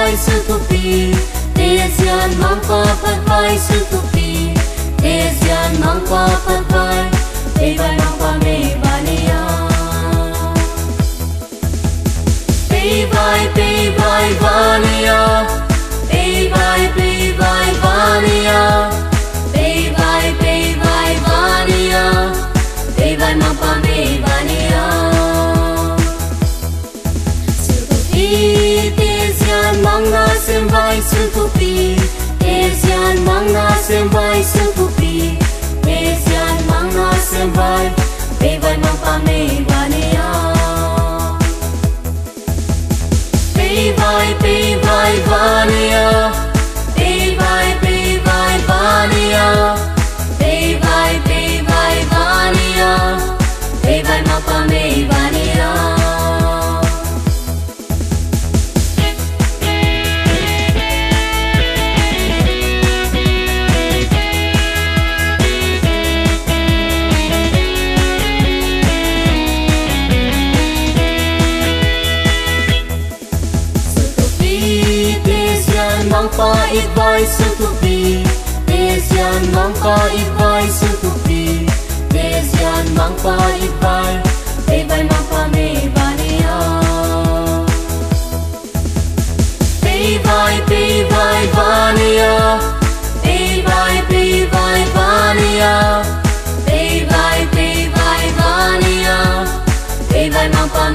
vai sư thu pi te gian mang qua phát vai sư thu pi te gian mang qua phát vai te vai mang qua me vania pe vai vania pe vai vania pe vai vania pe vai mang qua me vania sư thu pi te gian mang na xem vai sư thu pi te gian mang na xem vai sư thu pi te gian mang na xem vai pe vai mang qua me vania pe vai vania pe vai vania pe vai vania pe vai mang qua me vania mang qua ít vai sư thu pi te gian mang qua ít vai sư thu pi te gian mang qua ít vai pe vai mang qua me vania pe vai vania pe vai vania pe vai vania pe vai mang qua